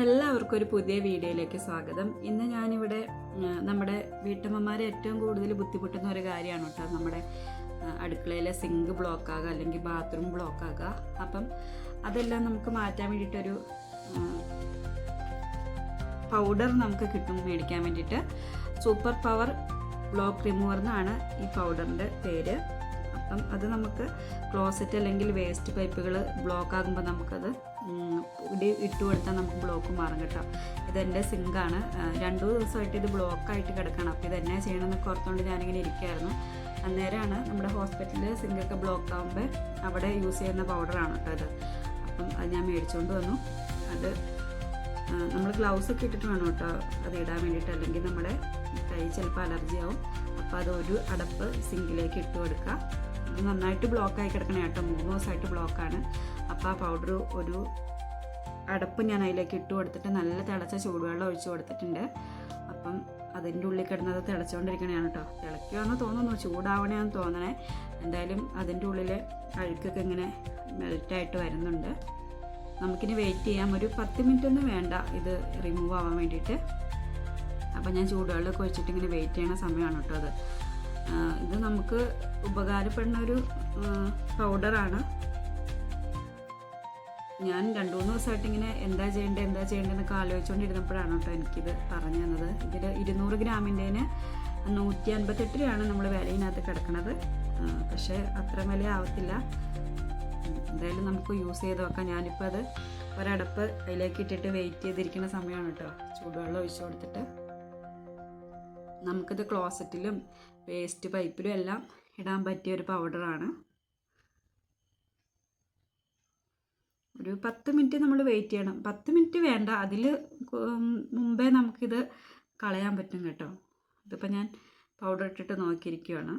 എല്ലാവർക്കും ഒരു പുതിയ വീഡിയോയിലേക്ക് സ്വാഗതം. ഇന്ന് ഞാനിവിടെ നമ്മുടെ വീട്ടമ്മമാരെ ഏറ്റവും കൂടുതൽ ബുദ്ധിമുട്ടുന്ന ഒരു കാര്യമാണ് കേട്ടോ, നമ്മുടെ അടുക്കളയിലെ സിങ്ക് ബ്ലോക്ക് ആകുക അല്ലെങ്കിൽ ബാത്റൂം ബ്ലോക്ക് ആകുക. അപ്പം അതെല്ലാം നമുക്ക് മാറ്റാൻ വേണ്ടിയിട്ടൊരു പൗഡർ നമുക്ക് കിട്ടും മേടിക്കാൻ വേണ്ടിയിട്ട്. സൂപ്പർ പവർ ബ്ലോക്ക് റിമൂവർ എന്നാണ് ഈ പൗഡറിൻ്റെ പേര്. അപ്പം അത് നമുക്ക് ക്ലോസറ്റ് അല്ലെങ്കിൽ വേസ്റ്റ് പൈപ്പുകൾ ബ്ലോക്ക് ആകുമ്പോൾ നമുക്കത് ഇട്ട് കൊടുത്താൽ നമുക്ക് ബ്ലോക്ക് മാറും കേട്ടോ. ഇതെൻ്റെ സിങ്കാണ്. 2 ദിവസമായിട്ട് ഇത് ബ്ലോക്കായിട്ട് കിടക്കണം. അപ്പോൾ ഇതെന്നാ ചെയ്യണമെന്നൊക്കെ ഓർത്തുകൊണ്ട് ഞാനിങ്ങനെ ഇരിക്കുമായിരുന്നു. അന്നേരമാണ് നമ്മുടെ ഹോസ്പിറ്റലിൽ സിങ്കൊക്കെ ബ്ലോക്ക് ആകുമ്പോൾ അവിടെ യൂസ് ചെയ്യുന്ന പൗഡറാണ് കേട്ടോ ഇത്. അപ്പം അത് ഞാൻ മേടിച്ചുകൊണ്ട് വന്നു. അത് നമ്മൾ ഗ്ലൗസ് ഒക്കെ ഇട്ടിട്ട് വേണം കേട്ടോ അത് ഇടാൻ വേണ്ടിയിട്ട്, അല്ലെങ്കിൽ നമ്മുടെ കൈ ചിലപ്പോൾ അലർജി ആവും. അപ്പോൾ അത് ഒരു അടപ്പ് സിങ്കിലേക്ക് ഇട്ട് കൊടുക്കുക. അത് നന്നായിട്ട് ബ്ലോക്കായി കിടക്കണേ കേട്ടോ, 3 ദിവസമായിട്ട് ബ്ലോക്കാണ്. അപ്പോൾ ആ പൗഡർ ഒരു അടപ്പ് ഞാൻ അതിലേക്ക് ഇട്ട് കൊടുത്തിട്ട് നല്ല തിളച്ച ചൂടുവെള്ളം ഒഴിച്ച് കൊടുത്തിട്ടുണ്ട്. അപ്പം അതിൻ്റെ ഉള്ളിൽ കിടന്നത് തിളച്ചുകൊണ്ടിരിക്കണതാണ് കേട്ടോ. തിളയ്ക്കുമെന്ന് തോന്നുന്നു, ചൂടാവണമെന്ന് തോന്നണേ. എന്തായാലും അതിൻ്റെ ഉള്ളിൽ അഴുക്കൊക്കെ ഇങ്ങനെ മെൽറ്റായിട്ട് വരുന്നുണ്ട്. നമുക്കിനി വെയിറ്റ് ചെയ്യാം. ഒരു 10 മിനിറ്റൊന്നും വേണ്ട ഇത് റിമൂവ് ആവാൻ വേണ്ടിയിട്ട്. അപ്പം ഞാൻ ചൂടുവെള്ളമൊക്കെ ഒഴിച്ചിട്ട് ഇങ്ങനെ വെയിറ്റ് ചെയ്യണ സമയമാണ് കേട്ടോ അത്. ഇത് നമുക്ക് ഉപകാരപ്പെടുന്ന ഒരു പൗഡറാണ്. ഞാൻ 2-3 ദിവസമായിട്ട് ഇങ്ങനെ എന്താ ചെയ്യേണ്ടതെന്നൊക്കെ ആലോചിച്ചുകൊണ്ടിരുന്നപ്പോഴാണ് കേട്ടോ എനിക്കിത് പറഞ്ഞു തന്നത്. ഇതിൽ 200 ഗ്രാമിൻ്റെന് 158 രൂപയാണ് നമ്മൾ വിലയിനകത്ത് കിടക്കുന്നത്. പക്ഷേ അത്ര വില ആവത്തില്ല. എന്തായാലും നമുക്ക് യൂസ് ചെയ്ത് നോക്കാം. ഞാനിപ്പോൾ അത് ഒരടപ്പ് അതിലേക്ക് ഇട്ടിട്ട് വെയിറ്റ് ചെയ്തിരിക്കുന്ന സമയമാണ് കേട്ടോ. ചൂടുവെള്ളം ഒഴിച്ചു കൊടുത്തിട്ട് നമുക്കിത് ക്ലോസറ്റിലും വേസ്റ്റ് പൈപ്പിലും എല്ലാം ഇടാൻ പറ്റിയ ഒരു പൗഡറാണ്. ഒരു 10 മിനിറ്റ് നമ്മൾ വെയിറ്റ് ചെയ്യണം. 10 മിനിറ്റ് വേണ്ട, അതിൽ മുമ്പേ നമുക്കിത് കളയാൻ പറ്റും കേട്ടോ. ഇതിപ്പോൾ ഞാൻ പൗഡർ ഇട്ടിട്ട് നോക്കിയിരിക്കുകയാണ്.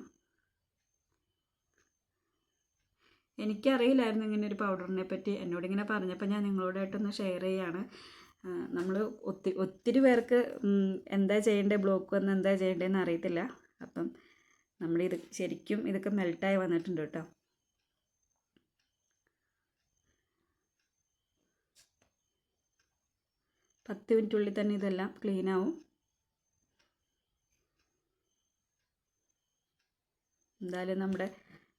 എനിക്കറിയില്ലായിരുന്നു ഇങ്ങനെ ഒരു പൗഡറിനെ പറ്റി. എന്നോടിങ്ങനെ പറഞ്ഞപ്പോൾ ഞാൻ നിങ്ങളോടായിട്ടൊന്ന് ഷെയർ ചെയ്യുകയാണ്. നമ്മൾ ഒത്തിരി പേർക്ക് എന്താ ചെയ്യേണ്ടത്, ബ്ലോക്ക് വന്ന് എന്താ ചെയ്യേണ്ടതെന്ന് അറിയത്തില്ല. അപ്പം നമ്മളിത് ശരിക്കും ഇതൊക്കെ മെൽറ്റായി വന്നിട്ടുണ്ട് കേട്ടോ. പത്ത് മിനിറ്റുള്ളിൽ തന്നെ ഇതെല്ലാം ക്ലീനാവും. എന്തായാലും നമ്മുടെ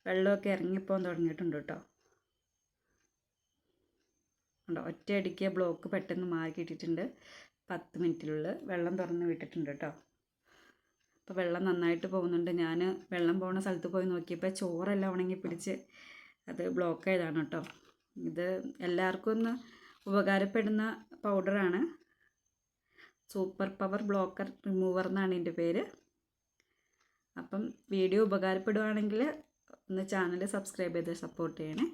വെള്ളമൊക്കെ ഇറങ്ങിപ്പോകാൻ തുടങ്ങിയിട്ടുണ്ട് കേട്ടോ. ഉണ്ടോ, ഒറ്റയടിക്ക് ബ്ലോക്ക് പെട്ടെന്ന് മാറിക്കിട്ടിട്ടുണ്ട്. 10 മിനിറ്റിനുള്ളിൽ വെള്ളം തുറന്ന് വിട്ടിട്ടുണ്ട് കേട്ടോ. അപ്പോൾ വെള്ളം നന്നായിട്ട് പോകുന്നുണ്ട്. ഞാൻ വെള്ളം പോകുന്ന സ്ഥലത്ത് പോയി നോക്കിയപ്പോൾ ചോറെല്ലാം ഉണങ്ങി പിടിച്ച് അത് ബ്ലോക്ക് ആയതാണ് കേട്ടോ. ഇത് എല്ലാവർക്കും ഒന്ന് ഉപകാരപ്പെടുന്ന പൗഡറാണ്. സൂപ്പർ പവർ ബ്ലോക്കർ റിമൂവർ എന്നാണ് ഇതിൻ്റെ പേര്. അപ്പം വീഡിയോ ഉപകാരപ്പെടുകയാണെങ്കിൽ ഒന്ന് ചാനൽ സബ്സ്ക്രൈബ് ചെയ്ത് സപ്പോർട്ട് ചെയ്യണേ.